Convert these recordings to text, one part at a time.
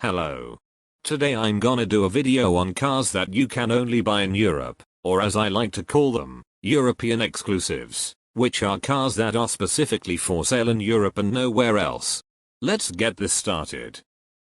Hello. Today I'm gonna do a video on cars that you can only buy in Europe, or as I like to call them, European exclusives, which are cars that are specifically for sale in Europe and nowhere else. Let's get this started.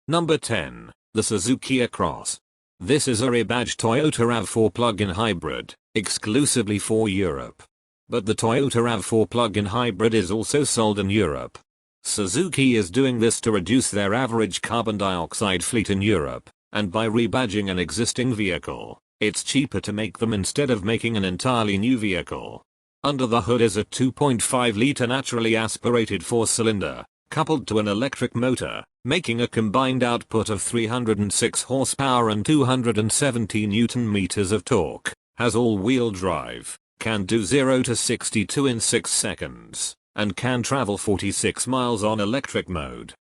Number 10. The Suzuki Cross. This is a rebadged Toyota RAV4 plug-in hybrid, exclusively for Europe. But the Toyota RAV4 plug-in hybrid is also sold in Europe. Suzuki is doing this to reduce their average carbon dioxide fleet in Europe, and by rebadging an existing vehicle, it's cheaper to make them instead of making an entirely new vehicle. Under the hood is a 2.5-liter naturally aspirated 4-cylinder, coupled to an electric motor, making a combined output of 306 horsepower and 270 Nm of torque, has all-wheel drive, can do 0 to 62 in 6 seconds, and can travel 46 miles on electric mode.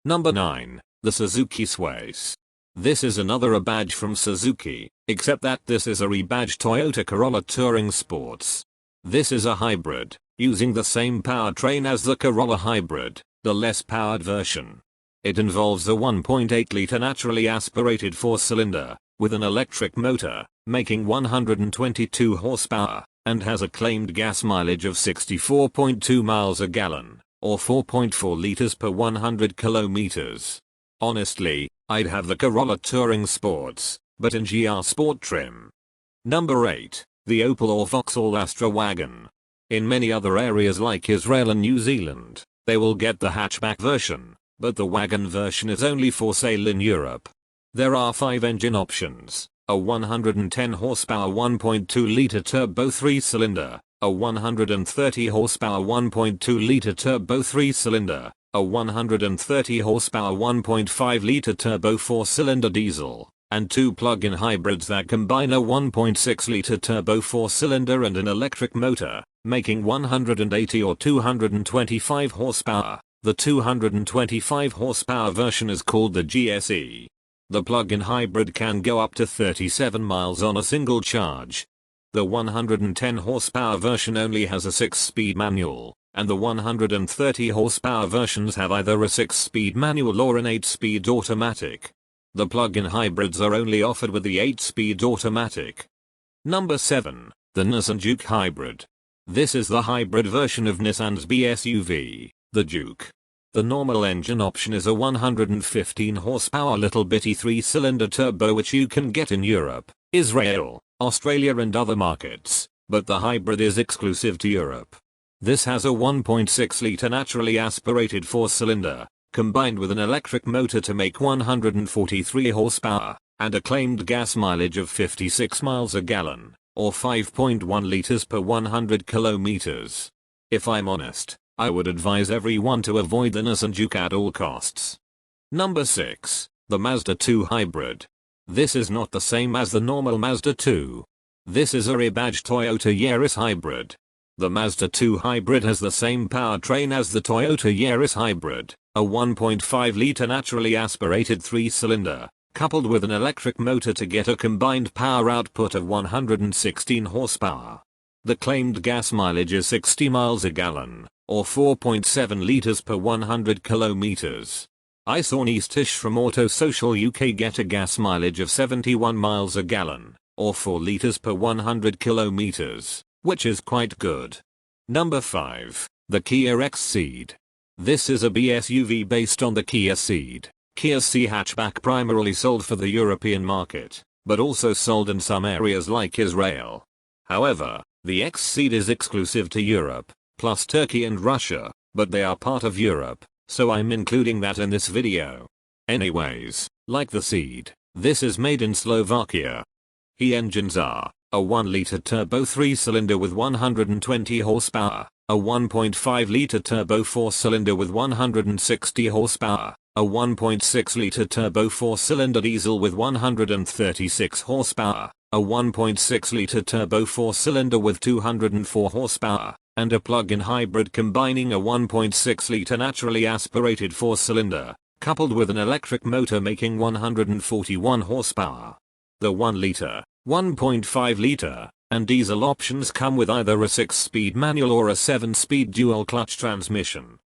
Number 9. The Suzuki Sways. This is another rebadge from Suzuki, except that this is a rebadged Toyota Corolla Touring Sports. This is a hybrid, using the same powertrain as the Corolla Hybrid, the less powered version. It involves a 1.8-liter naturally aspirated 4-cylinder, with an electric motor, making 122 horsepower, and has a claimed gas mileage of 64.2 miles a gallon, or 4.4 liters per 100 kilometers. Honestly, I'd have the Corolla Touring Sports, but in GR Sport trim. Number 8. The Opel or Vauxhall Astra Wagon. In many other areas like Israel and New Zealand, they will get the hatchback version, but the wagon version is only for sale in Europe. There are 5 engine options. A 110 horsepower 1.2-liter turbo 3-cylinder, a 130 horsepower 1.2-liter turbo 3-cylinder, a 130 horsepower 1.5-liter turbo 4-cylinder diesel, and 2 plug-in hybrids that combine a 1.6-liter turbo 4-cylinder and an electric motor, making 180 or 225 horsepower. The 225 horsepower version is called the XCeed. The plug-in hybrid can go up to 37 miles on a single charge. The 110 horsepower version only has a 6-speed manual, and the 130 horsepower versions have either a 6-speed manual or an 8-speed automatic. The plug-in hybrids are only offered with the 8-speed automatic. Number 7. The Nissan Juke Hybrid. This is the hybrid version of Nissan's BSUV, the Juke. The normal engine option is a 115 horsepower little bitty 3-cylinder turbo which you can get in Europe, Israel, Australia and other markets, but the hybrid is exclusive to Europe. This has a 1.6-liter naturally aspirated 4-cylinder, combined with an electric motor to make 143 horsepower, and a claimed gas mileage of 56 miles a gallon, or 5.1 liters per 100 kilometers. If I'm honest, I would advise everyone to avoid the Nissan Juke at all costs. Number 6. The Mazda 2 Hybrid. This is not the same as the normal Mazda 2. This is a rebadged Toyota Yaris Hybrid. The Mazda 2 Hybrid has the same powertrain as the Toyota Yaris Hybrid, a 1.5-liter naturally aspirated 3-cylinder, coupled with an electric motor to get a combined power output of 116 horsepower. The claimed gas mileage is 60 miles a gallon, or 4.7 liters per 100 kilometers. I saw Nistish from Auto Social UK get a gas mileage of 71 miles a gallon, or 4 liters per 100 kilometers, which is quite good. Number 5. The Kia XCeed. This is a BSUV based on the Kia XCeed. Kia C hatchback primarily sold for the European market, but also sold in some areas like Israel. However, the XCeed is exclusive to Europe, plus Turkey and Russia, but they are part of Europe, so I'm including that in this video. Anyways, like the XCeed, this is made in Slovakia. The engines are a 1-liter turbo 3-cylinder with 120 horsepower, a 1.5-liter turbo 4-cylinder with 160 horsepower, a 1.6-liter turbo 4-cylinder diesel with 136 horsepower, a 1.6-liter turbo 4-cylinder with 204 horsepower, and a plug-in hybrid combining a 1.6-liter naturally aspirated 4-cylinder, coupled with an electric motor making 141 horsepower. The 1-liter, 1.5-liter, and diesel options come with either a 6-speed manual or a 7-speed dual-clutch transmission.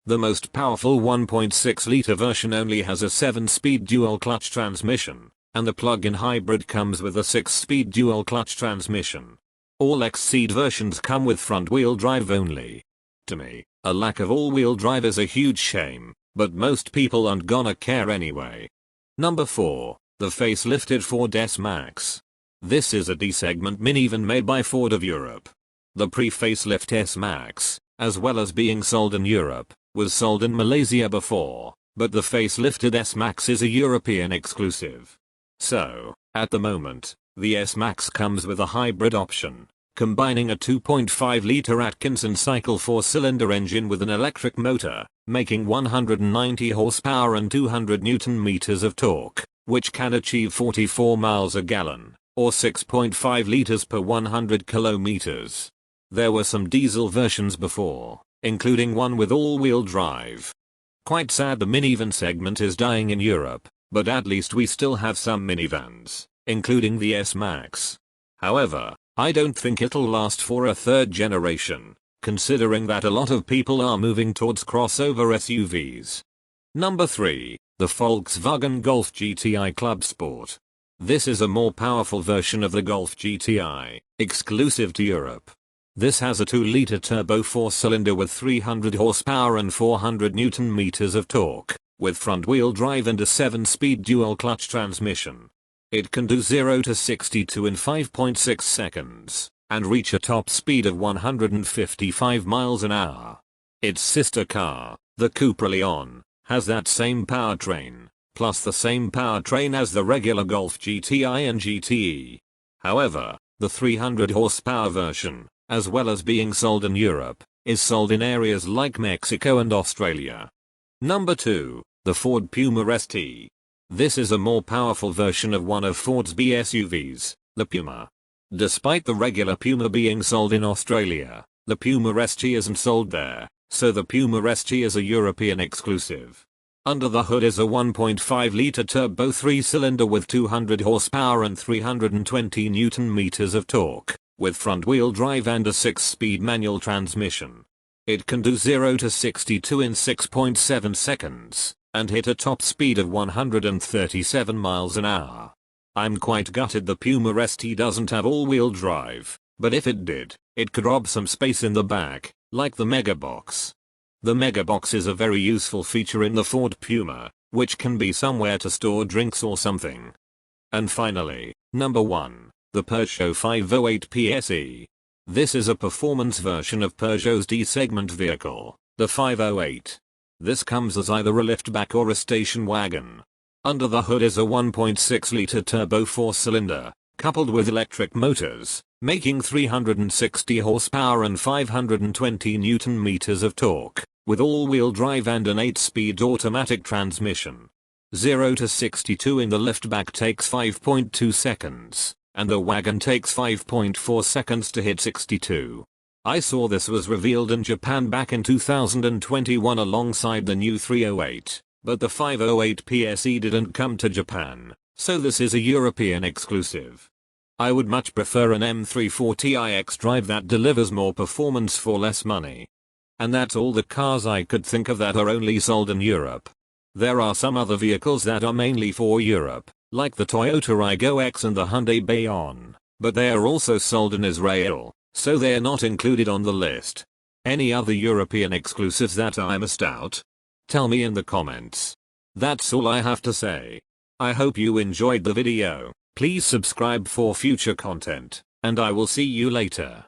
The most powerful 1.6-liter version only has a 7-speed dual-clutch transmission, and the plug-in hybrid comes with a 6-speed dual-clutch transmission. All XCeed versions come with front-wheel drive only. To me, a lack of all-wheel drive is a huge shame, but most people aren't gonna care anyway. Number 4. The facelifted Ford S-Max. This is a D-segment minivan made by Ford of Europe. The pre-facelift S-Max, as well as being sold in Europe, was sold in Malaysia before, but the facelifted S-Max is a European exclusive. So, at the moment, the S-Max comes with a hybrid option, combining a 2.5-liter Atkinson cycle 4-cylinder engine with an electric motor, making 190 horsepower and 200 Nm of torque, which can achieve 44 miles a gallon, or 6.5 liters per 100 kilometers. There were some diesel versions before, including one with all-wheel drive. Quite sad the minivan segment is dying in Europe, but at least we still have some minivans, including the S-Max. However, I don't think it'll last for a third generation, considering that a lot of people are moving towards crossover SUVs. Number 3. The Volkswagen Golf GTI Club Sport. This is a more powerful version of the Golf GTI, exclusive to Europe. This has a 2-liter turbo 4-cylinder with 300 horsepower and 400 Nm of torque, with front-wheel drive and a 7-speed dual-clutch transmission. It can do 0 to 62 in 5.6 seconds, and reach a top speed of 155 miles an hour. Its sister car, the Cupra Leon, has that same powertrain, plus the same powertrain as the regular Golf GTI and GTE. However, the 300 horsepower version, as well as being sold in Europe, is sold in areas like Mexico and Australia. Number 2. The Ford Puma ST. This is a more powerful version of one of Ford's B SUVs, the Puma. Despite the regular Puma being sold in Australia, the Puma ST isn't sold there, so the Puma ST is a European exclusive. Under the hood is a 1.5-liter turbo 3-cylinder with 200 horsepower and 320 Nm of torque, with front-wheel drive and a 6-speed manual transmission. It can do 0 to 62 in 6.7 seconds, and hit a top speed of 137 miles an hour. I'm quite gutted the Puma ST doesn't have all-wheel drive, but if it did, it could rob some space in the back, like the Mega Box. The Mega Box is a very useful feature in the Ford Puma, which can be somewhere to store drinks or something. And finally, number 1. The Peugeot 508 PSE. This is a performance version of Peugeot's D-segment vehicle, the 508. This comes as either a liftback or a station wagon. Under the hood is a 1.6-liter turbo 4-cylinder, coupled with electric motors, making 360 horsepower and 520 Nm of torque, with all-wheel drive and an 8-speed automatic transmission. 0 to 62 in the liftback takes 5.2 seconds, and the wagon takes 5.4 seconds to hit 62. I saw this was revealed in Japan back in 2021 alongside the new 308, but the 508 PSE didn't come to Japan, so this is a European exclusive. I would much prefer an M340iX drive that delivers more performance for less money. And that's all the cars I could think of that are only sold in Europe. There are some other vehicles that are mainly for Europe, like the Toyota Aygo X and the Hyundai Bayon, but they are also sold in Israel, so they are not included on the list. Any other European exclusives that I missed out? Tell me in the comments. That's all I have to say. I hope you enjoyed the video. Please subscribe for future content, and I will see you later.